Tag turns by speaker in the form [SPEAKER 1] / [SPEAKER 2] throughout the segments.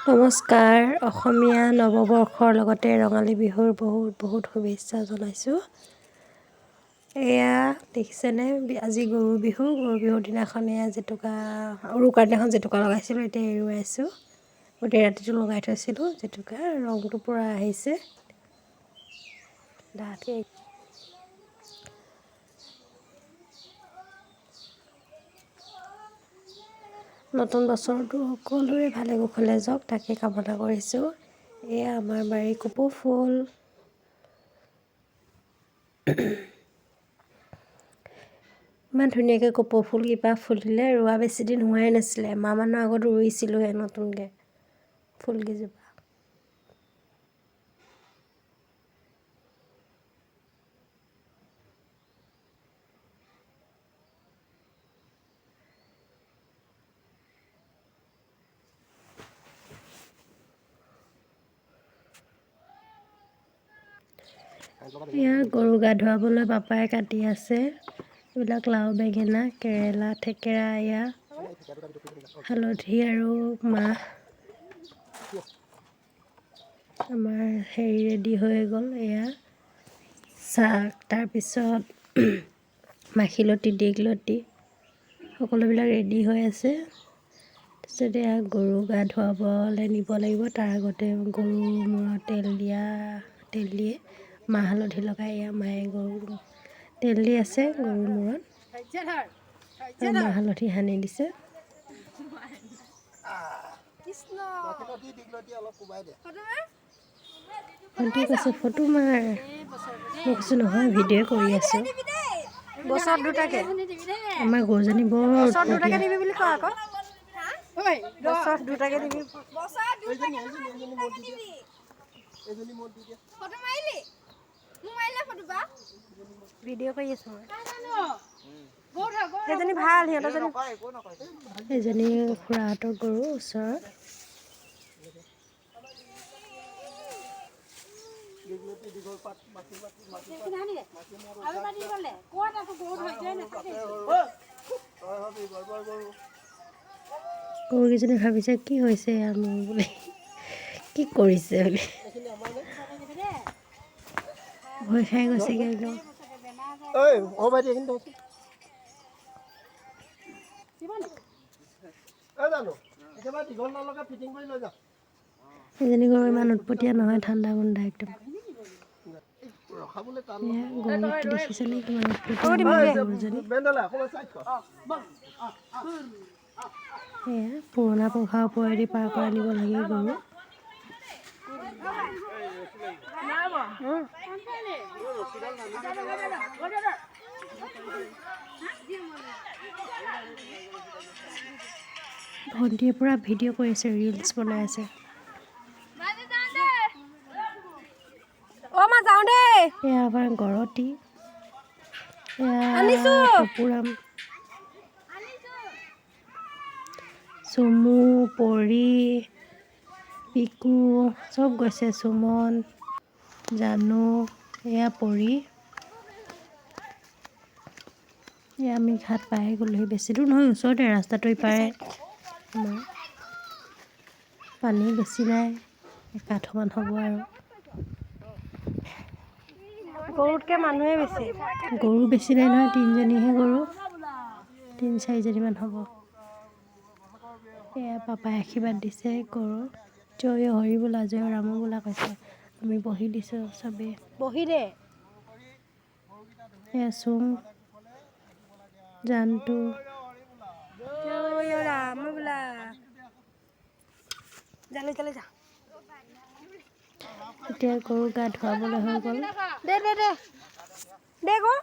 [SPEAKER 1] নমস্কাৰ। অসমীয়া নৱবৰ্ষৰ লগতে ৰঙালী বিহুৰ বহুত শুভেচ্ছা জনাইছোঁ। এয়া দেখিছেনে, আজি গৰু বিহুৰ দিনাখন এয়া উৰুকাৰ দিনাখন জেতুকা লগাইছিলোঁ, এতিয়া এৰুৱাইছোঁ। গোটেই ৰাতিটো লগাই থৈছিলোঁ জেতুকা, ৰংটো পূৰা আহিছে ডাঠকৈ। নতুন বছৰটো সকলোৰে ভালে কুশলে যাওক তাকে কামনা কৰিছোঁ। এয়া আমাৰ বাৰীৰ কপৌ ফুল। ইমান ধুনীয়াকৈ কপৌ ফুলকেইপাহ ফুলিলে, ৰোৱা বেছিদিন হোৱাই নাছিলে, এমাহমানৰ আগত ৰুইছিলোঁহে নতুনকৈ ফুলকেইজোপা। এয়া গৰু গা ধুৱাবলৈ পাপাই কাটি আছে। এইবিলাক লাও, বেঙেনা, কেৰেলা, থেকেৰা, এয়া হালধি আৰু মাহ। আমাৰ ৰেডি হৈ গ'ল। এয়া চাহ, তাৰপিছত মাখিলতী, দীঘলতী সকলোবিলাক ৰেডি হৈ আছে। তাৰপিছত এয়া গৰু গা ধুৱাবলৈ নিব লাগিব। তাৰ আগতে গৰুৰ মূৰত তেল দিয়ে, মাহ হালধি লগাই। এয়া মায়ে গৰুক তেল দি আছে গৰুৰ মূৰত, আৰু মাহ হালধি সানি দিছে। ভণ্টিয়ে কৈছে ফটো মাৰ, মই কৈছোঁ নহয়, ভিডিঅ' কৰি আছোঁ।
[SPEAKER 2] বছৰত দুটাকে
[SPEAKER 1] আমাৰ গৰুজনী বৰ উৎপতীয়া।
[SPEAKER 2] দিবি বুলি কোৱা আকৌ। বছৰত দুটাকে দিবি। ভিডিঅ' কৰি আছোঁ মই। সেইজনী ভাল, সিহঁতৰজনী
[SPEAKER 1] এজনী খুৰাহঁতৰ গৰু ওচৰৰ। গৰুকেইজনী ভাবিছে কি হৈছে মোৰ বুলি, কি কৰিছে বুলি, ভয় খাই গৈছেগৈ একদম। এজনী গৰু ইমান উৎপতীয়া নহয়, ঠাণ্ডা মুণ্ডা একদম। গৰুটো দেখিছেনে কিমান উৎপতীয়া গৰুজনী। এয়া পুৰণা পঘাৰ ওপৰেদি পাৰ কৰাই নিব লাগে গৰু। ভণ্টিয়ে পূৰা ভিডিঅ' কৰি আছে, ৰিলচ বনাই আছে।
[SPEAKER 2] মা যাওঁ দেই।
[SPEAKER 1] এয়া আমাৰ গৰতি,
[SPEAKER 2] আনিছো।
[SPEAKER 1] টপুৰাম, চুমু, পৰি, পিকু চব গৈছে, সুমন, জানু, এয়া পৰি। এয়া আমি ঘাট পাই গ'লোহি, বেছি দূৰ নহয়, ওচৰতে ৰাস্তাটো ইপাৰে। আমাৰ পানী বেছি নাই, একাঠমান হ'ব আৰু।
[SPEAKER 2] গৰুতকৈ মানুহে বেছি।
[SPEAKER 1] গৰু বেছি নাই নহয়, 3জনীহে গৰু, 3-4জনীমান হ'ব। এয়া পাপাই আশীৰ্বাদ দিছে গৰু, জয় হৰি বোলা, জয় ৰাম বোলা কৈছে। আমি বহি দিছোঁ চবেই।
[SPEAKER 2] বহি দে।
[SPEAKER 1] এয়া চুম, জানটো,
[SPEAKER 2] জয় ৰাম বোলা।
[SPEAKER 1] এতিয়া গৰু গা ধুৱাবলৈ হৈ গ'ল।
[SPEAKER 2] দে গো।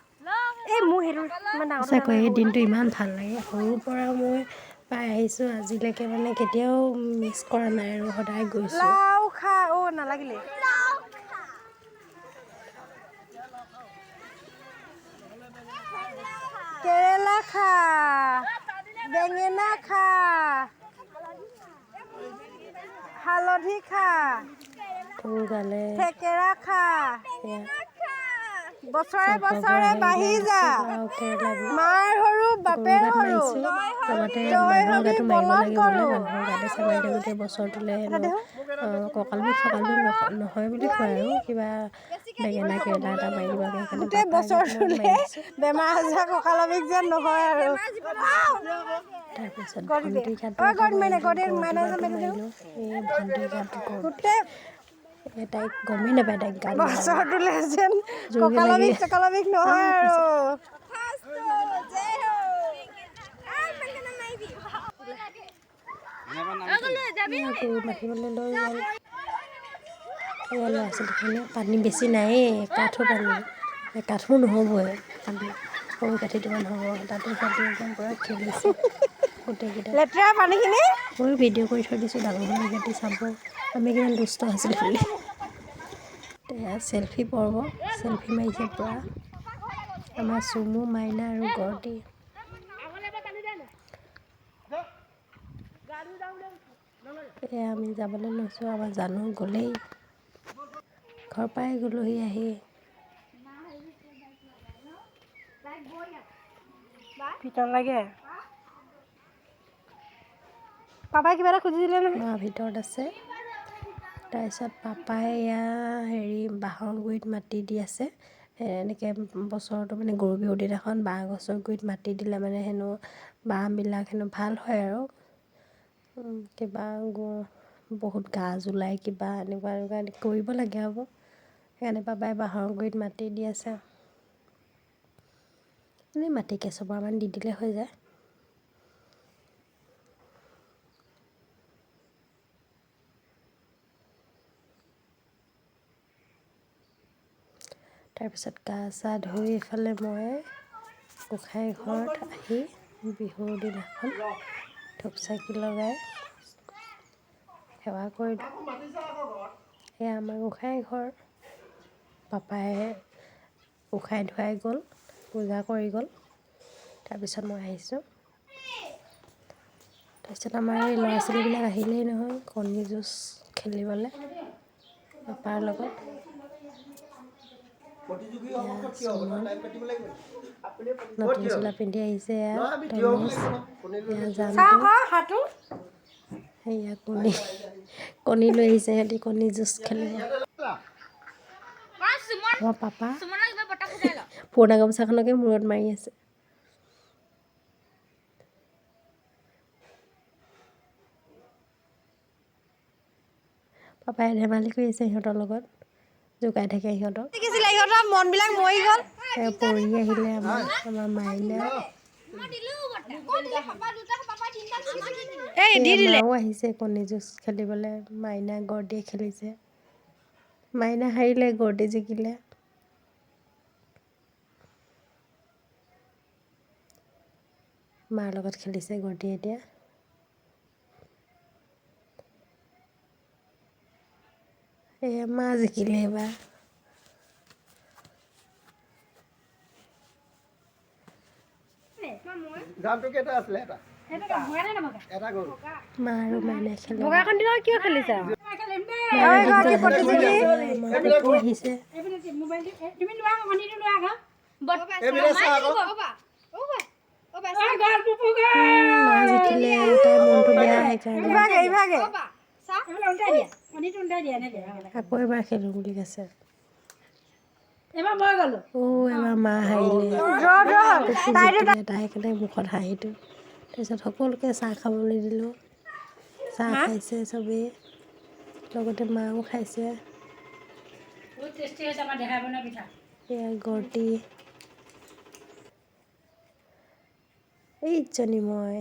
[SPEAKER 2] এই মোৰ সেইটো ইমান ডাঙৰটো
[SPEAKER 1] সঁচাকৈ
[SPEAKER 2] নালাগে,
[SPEAKER 1] এই
[SPEAKER 2] সৰুটো।
[SPEAKER 1] দিনটো ইমান ভাল লাগে। সৰুৰ পৰা মই পাই আহিছোঁ আজিলৈকে, মানে কেতিয়াও মিছ কৰা নাই আৰু সদায় গৈছোঁ।
[SPEAKER 2] লাও খা, নালাগিলে। কেৰেলা খা, বেঙেনা খা, হালধি খা,
[SPEAKER 1] গৰু গালে
[SPEAKER 2] থেকেৰা খা,
[SPEAKER 1] এয়া
[SPEAKER 2] বছৰে বছৰে বাঢ়ি যা
[SPEAKER 1] কেৰেলা
[SPEAKER 2] মাৰ সৰু বাপেৰ
[SPEAKER 1] গাত
[SPEAKER 2] সৰু
[SPEAKER 1] মাৰিছোঁ লগতে
[SPEAKER 2] জয়
[SPEAKER 1] মানুহৰ
[SPEAKER 2] হবি
[SPEAKER 1] গাতো মাৰিব
[SPEAKER 2] পলম
[SPEAKER 1] লাগে বোলে
[SPEAKER 2] কৰো
[SPEAKER 1] মানুহৰ গাতে চেমাৰিলে গোটেই বছৰটোলৈ হেনো কঁকাল বিষ নহয় বুলি কয় আৰু কিবা বেঙেনা কেৰেলা এটা মাৰি দিব লাগে সেইকাৰণে
[SPEAKER 2] গোটেই
[SPEAKER 1] পাপাৰ গাত মই মাৰি
[SPEAKER 2] বছৰটোলে
[SPEAKER 1] দিছোঁ
[SPEAKER 2] বেমাৰ আজাৰ কঁকালৰ বিষ যেন নহয় আৰু
[SPEAKER 1] তাৰপিছত
[SPEAKER 2] কৰি দে
[SPEAKER 1] ভণ্টিৰ গাতো
[SPEAKER 2] ঐ
[SPEAKER 1] এটা
[SPEAKER 2] কৰি
[SPEAKER 1] মাৰিলোঁ
[SPEAKER 2] কৰি
[SPEAKER 1] গৰুটোৰ
[SPEAKER 2] মানে
[SPEAKER 1] গাতো মাৰিলোঁ এই ভণ্টিৰ গাটো
[SPEAKER 2] গোটেই
[SPEAKER 1] তাইক গমেই নাপায় তাইক গান
[SPEAKER 2] বছৰটোলে যেন
[SPEAKER 1] জোৰকৈ
[SPEAKER 2] কঁকালৰ
[SPEAKER 1] লাগি
[SPEAKER 2] বিষ চকালৰ বিষ নহয় আৰু
[SPEAKER 1] গৰু বান্ধিবলৈ লৈ গ'ল এয়া ল'ৰা ছোৱালীখিনিয়ে পানী বেছি নায়েই একাঠো পানী একাঠো নহ'বই পানী সৰু কাঠিটোমান হ'ব তাতো সিহঁতি একদম পূৰা খেলিছে গোটেইকেইটা
[SPEAKER 2] লেতেৰা পানীখিনি
[SPEAKER 1] ময়ো ভিডিঅ' কৰি থৈ দিছোঁ ডাঙৰ ডাঙৰ সিহঁতি চাব আমি কিমান দুষ্ট আছিলোঁ বুলি এয়া চেলফি পৰ্ব চেলফি মাৰিছে পূৰা আমাৰ চুমু মাইনা আৰু গৰ্দি এয়া আমি যাবলৈ লৈছোঁ আমাৰ জানো গ'লেই ঘৰ পৰাই গ'লোহি আহি
[SPEAKER 2] ভিতৰত লাগে পাপাই কিবা এটা খুজিছিলে নহয়
[SPEAKER 1] মা ভিতৰত আছে তাৰপিছত পাপাই এয়া হেৰি বাঁহৰ গুৰিত মাটি দি আছে এনেকৈ বছৰটো মানে গৰু বিহুৰ দিনাখন বাঁহ গছৰ গুৰিত মাটি দিলে মানে হেনো বাঁহবিলাক হেনো ভাল হয় আৰু কিবা বহুত গাজ ওলায় কিবা এনেকুৱা কৰিব লাগে হ'ব সেইকাৰণে পাপাই বাঁহৰ গুৰিত মাটি দি আছে এনেই মাটি কেইচপৰামান দি দিলে হৈ যায় তাৰপিছত গা চা ধুই এইফালে মই গোঁসাই ঘৰত আহি বিহুৰ দিনাখন ধূপ চাকি লগাই সেৱা কৰিলোঁ এয়া আমাৰ গোঁসাই ঘৰ পাপাই গোঁসাই ধুৱাই গ'ল পূজা কৰি গ'ল তাৰপিছত মই আহিছোঁ তাৰপিছত আমাৰ এই ল'ৰা ছোৱালীবিলাক আহিলেই নহয় কণী যুঁজ খেলিবলৈ পাপাৰ লগত নতুন চোলা পিন্ধি আহিছে সেয়া কণী লৈ আহিছে সিহঁতি কণী যুঁজ খেলিব আমাৰ পাপা পুৰণা গামোচাখনকে মূৰত মাৰি আছে পাপাই ধেমালি কৰি আছে সিহঁতৰ লগত জোকাই থাকে সিহঁতক
[SPEAKER 2] মনবিলাক মৰি গ'ল
[SPEAKER 1] পৰি আহিলে আমাৰ মাইনা মাও আহিছে কণী যুঁজ খেলিবলৈ মাইনা গৰ্দিয়ে খেলিছে মাইনা হাৰিলে গৰ্দি জিকিলে মাৰ লগত খেলিছে গৰ্দিয়ে এতিয়া এয়া মা জিকিলে এইবাৰ মা আৰু মাইনাই খেলে
[SPEAKER 2] কিয় খেলিছা
[SPEAKER 1] আহিছে মা জিকিলে তাই মনটো বেয়া সেইকাৰণে আকৌ এবাৰ খেলোঁ বুলি কৈছে এবাৰ মা হাৰিলে তাই সেইকাৰণে মুখত হাঁহিটো তাৰপিছত সকলোকে চাহ খাবলৈ দিলোঁ চাহ খাইছে চবেই লগতে মাও খাইছে এয়া গৰ্দি এইজনী মই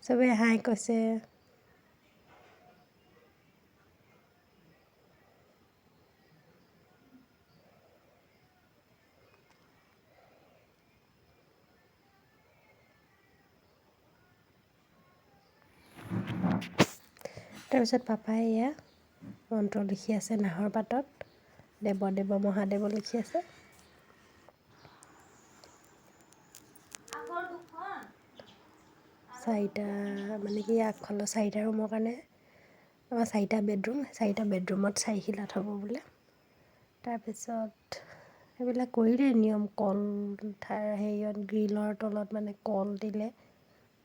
[SPEAKER 1] চবেই হাই কৈছে তাৰপিছত পাপাই এয়া মন্ত্ৰ লিখি আছে নাহৰ পাতত দেৱ দেৱ মহাদেৱ লিখি আছে চাৰিটা মানে কি আগফালৰ চাৰিটা ৰুমৰ কাৰণে আমাৰ 4টা বেডৰুম, 4টা বেডৰুমত 4 শিলাত হ'ব বোলে। তাৰপিছত সেইবিলাক কৰিলে নিয়ম, কল হেৰিয়ত গ্ৰিলৰ তলত মানে কল দিলে,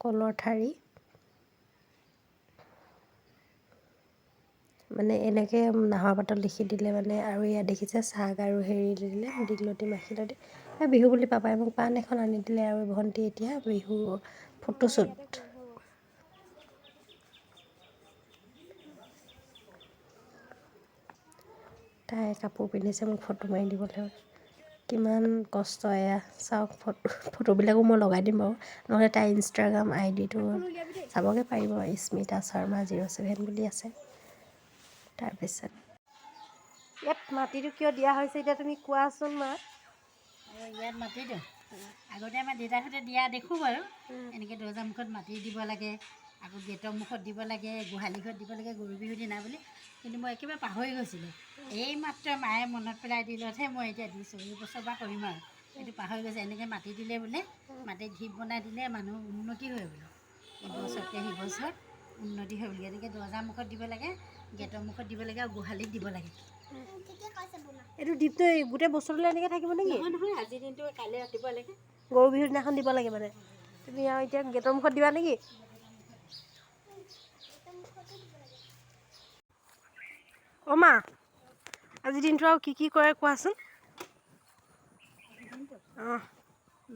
[SPEAKER 1] কলৰ ঠাৰি মানে এনেকৈ নাহৰ পাতত লিখি দিলে মানে। আৰু ইয়াত দেখিছে চাগ আৰু হেৰি দিলে, দীঘলতি মাখিলতি। বিহু বুলি পাপাই মোক পাণ এখন আনি দিলে। আৰু ভণ্টি এতিয়া বিহু ফটোশ্বুট, তাই কাপোৰ পিন্ধিছে, মোক ফটো মাৰি দিবলৈ। কিমান কষ্ট এয়া চাওক, ফটোবিলাকো মই লগাই দিম বাৰু, নহ'লে তাই ইনষ্টাগ্ৰাম ID-টো চাবগৈ পাৰিব, স্মিতা শৰ্মা 07 বুলি আছে। তাৰপিছত ইয়াত মাটিটো কিয় দিয়া হৈছে এতিয়া তুমি কোৱাচোন মা।
[SPEAKER 2] ইয়াত মাটিটো আগতে আমাৰ দেউতাহঁতে দিয়া দেখোঁ বাৰু, এনেকৈ দৰ্জা মুখত মাটি দিব লাগে, আকৌ গেটৰ মুখত দিব লাগে, গোহালি ঘৰত দিব লাগে গৰু বিহুৰ দিনা বুলি। কিন্তু মই একেবাৰে পাহৰি গৈছিলোঁ। এই মাত্ৰ মায়ে মনত পেলাই দিলতহে মই এতিয়া দিছোঁ। এই বছৰ পৰা কৰিম আৰু, এইটো পাহৰি গৈছে। এনেকৈ মাটি দিলে বোলে, মাটিত ঢিপ বনাই দিলে মানুহ উন্নতি হয় বোলে। ইবছৰতকৈ সিবছৰ উন্নতি হয় বুলি। এনেকৈ দৰ্জা মুখত দিব লাগে, গেটৰ মুখত দিব লাগে, আৰু গোহালিত দিব লাগে।
[SPEAKER 1] এইটো দীপটো গোটেই বছৰলৈ এনেকৈ থাকিব নেকি?
[SPEAKER 2] নহয় নহয়, আজিৰ দিনটো কাইলৈ ৰাতিপুৱা লাগে।
[SPEAKER 1] গৰু বিহুৰ দিনাখন দিব লাগে মানে। তুমি আৰু এতিয়া গেটৰ মুখত দিবা নেকি? অ' মা, আজিৰ দিনটো আৰু কি কৰে কোৱাচোন। অঁ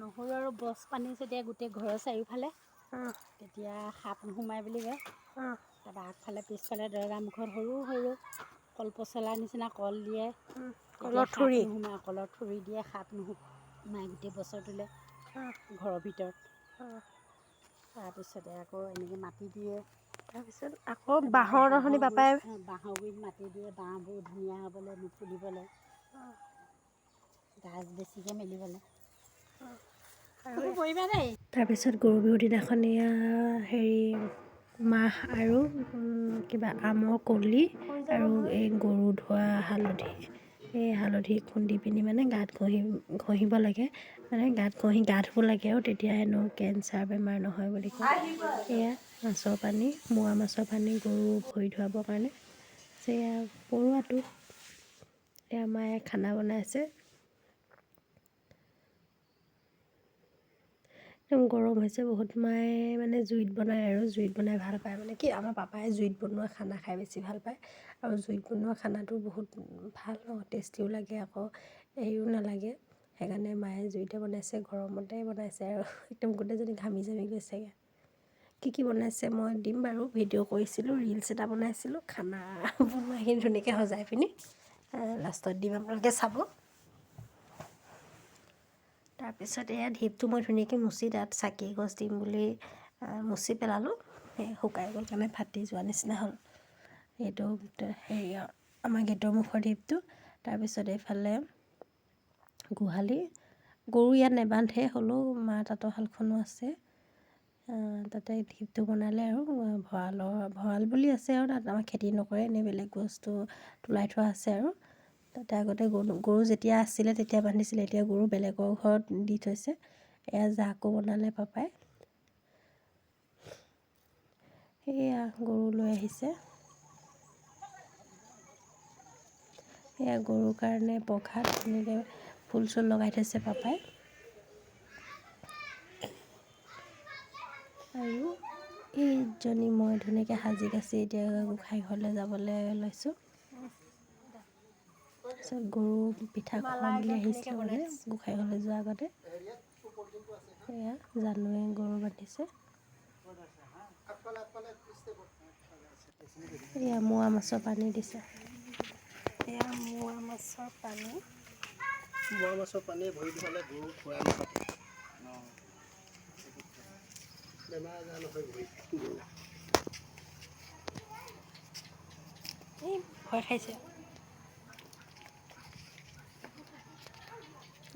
[SPEAKER 2] নহৰু আৰু বছ পানী ছটিয়াই গোটেই ঘৰৰ চাৰিওফালে,
[SPEAKER 1] অঁ
[SPEAKER 2] তেতিয়া সাপ নোসোমাই বুলি কয়।
[SPEAKER 1] অঁ
[SPEAKER 2] তাৰপৰা আগফালে পিছফালে দৰ্জা মুখত সৰু সৰু কলপচলাৰ নিচিনা কল দিয়ে, তেতিয়া
[SPEAKER 1] কলৰ
[SPEAKER 2] সাপ
[SPEAKER 1] থুৰি।
[SPEAKER 2] নোসোমায়। কলৰ থুৰি দিয়ে, সাপ নোসোমায় গোটেই বছৰটোলৈ ঘৰৰ ভিতৰত। তাৰপিছতে আকৌ এনেকৈ মাটি দিয়ে।
[SPEAKER 1] তাৰপিছত আকৌ বাঁহৰ নখনি পাপাই
[SPEAKER 2] বাঁহৰ গুৰিত মাটি দিয়ে, বাঁহবোৰ ধুনীয়া হ'বলৈ, নুফুলিবলৈ, গাজ বেছিকৈ মেলিবলৈ। পৰিবা দেই।
[SPEAKER 1] তাৰপিছত গৰু বিহুৰ দিনাখন হেৰি মাহ আৰু কিবা আমৰ কলি আৰু এই গৰু ধোৱা হালধি, এই হালধি খুন্দি পিনি মানে গাত ঘঁহিব লাগে। মানে গাত ঘঁহি গা ধুব লাগে, আৰু তেতিয়া হেনো কেঞ্চাৰ বেমাৰ নহয় বুলি কয়। এয়া মাছৰ পানী, মোৱা মাছৰ পানী গৰু ভৰি ধুৱাবৰ কাৰণে। এয়া পৰুৱাটো, এয়া মায়ে খানা বনাইছে। একদম গৰম হৈছে বহুত। মায়ে মানে জুইত বনায়, আৰু জুইত বনাই ভাল পায়। মানে কি, আমাৰ পাপাই জুইত বনোৱা খানা খাই বেছি ভাল পায়। আৰু জুইত বনোৱা খানাটো বহুত ভাল, টেষ্টিও লাগে, আকৌ হেৰিও নালাগে। সেইকাৰণে মায়ে জুইতে বনাইছে, গৰমতে বনাইছে, আৰু একদম গোটেইজনী ঘামি জামি গৈছেগৈ। কি বনাইছে মই দিম বাৰু, ভিডিঅ' কৰিছিলোঁ, ৰিলচ এটা বনাইছিলোঁ খানা বনোৱাখিনি ধুনীয়াকৈ সজাই পিনি, লাষ্টত দিম, আপোনালোকে চাব। তাৰপিছত এয়া ঢিপটো মই ধুনীয়াকৈ মুচি তাত চাকি এগছ দিম বুলি মুচি পেলালোঁ। সেই শুকাই গ'ল কাৰণে ফাটি যোৱা নিচিনা হ'ল। সেইটো হেৰি আমাৰ গেটৰ মুখৰ ঢিপটো। তাৰপিছত এইফালে গোহালি, গৰু ইয়াত নেবান্ধে, হ'লেও মা তাঁতৰ শালখনো আছে, তাতে ঢিপটো বনালে। আৰু ভঁৰাল বুলি আছে, আৰু তাত আমাৰ খেতি নকৰে, এনেই বেলেগ বস্তু তোলাই থোৱা আছে। আৰু তাতে আগতে গৰু যেতিয়া আছিলে তেতিয়া বান্ধিছিলে, এতিয়া গৰু বেলেগৰ ঘৰত দি থৈছে। এয়া জাকো বনালে পাপাই। সেয়া গৰু লৈ আহিছে। এয়া গৰুৰ কাৰণে পঘাত ধুনীয়াকৈ ফুল চুল লগাই থৈছে পাপাই। আৰু এইজনী মই ধুনীয়াকৈ সাজি কাচি এতিয়া গোঁসাই ঘৰলৈ যাবলৈ লৈছোঁ। তাৰপিছত গৰু পিঠা খুৱাম বুলি আহিছিলোঁ মানে গোঁসাই ঘৰলৈ যোৱাৰ আগতে। এয়া জানুৱে গৰু বান্ধিছে। এয়া মোৱা মাছৰ পানী দিছে। এয়া মোৱা মাছৰ পানী।
[SPEAKER 3] মোৱা মাছৰ পানীয়ে ভৰি ধুৱালে গৰু খুৱাই নাপাতে। বেমাৰ আজাৰ নহয় ভৰিত গৰু।
[SPEAKER 1] এই ভয় খাইছে।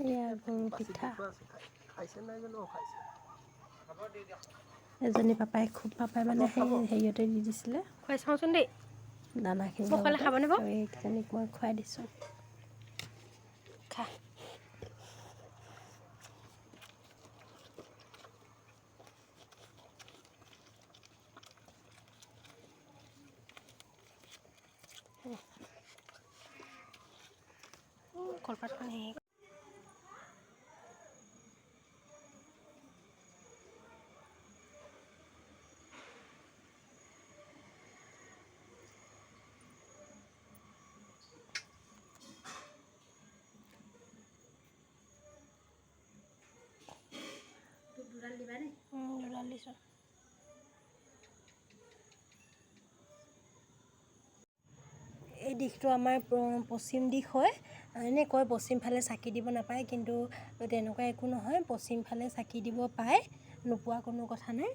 [SPEAKER 1] এয়া গৰু পিঠা।
[SPEAKER 3] খাইছে নাই জানো, খাইছে।
[SPEAKER 1] এজনী পাপাই মানে হেৰিয়তে দি দিছিলে। খুৱাই চাওঁচোন দেই দানাখিনি লগতে, আৰু এইকেইজনীক মই খুৱাই দিছোঁ। খা। কলপাতখন হেৰি
[SPEAKER 2] দুডাল দিবা নে?
[SPEAKER 1] দুডাল দিছোঁ। এই দিশটো আমাৰ পশ্চিম দিশ হয়। এনেই কয় পশ্চিম ফালে চাকি দিব নাপায়, কিন্তু তেনেকুৱা একো নহয়। পশ্চিম ফালে চাকি দিব পায়, নোপোৱা কোনো কথা নাই।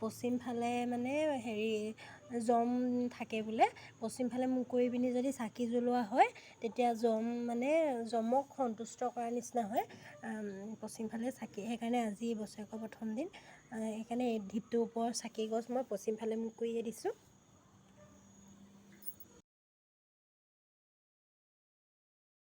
[SPEAKER 1] পশ্চিম ফালে মানে হেৰি যম থাকে বোলে। পশ্চিম ফালে মুখ কৰি পিনি যদি চাকি জ্বলোৱা হয়, তেতিয়া যমক সন্তুষ্ট কৰাৰ নিচিনা হয়। পশ্চিম ফালে চাকি, সেইকাৰণে আজি বছৰেকৰ প্ৰথম দিন, সেইকাৰণে এই ঢিপটোৰ ওপৰত চাকি গছ মই পশ্চিম ফালে মুখ কৰিয়ে দিছোঁ।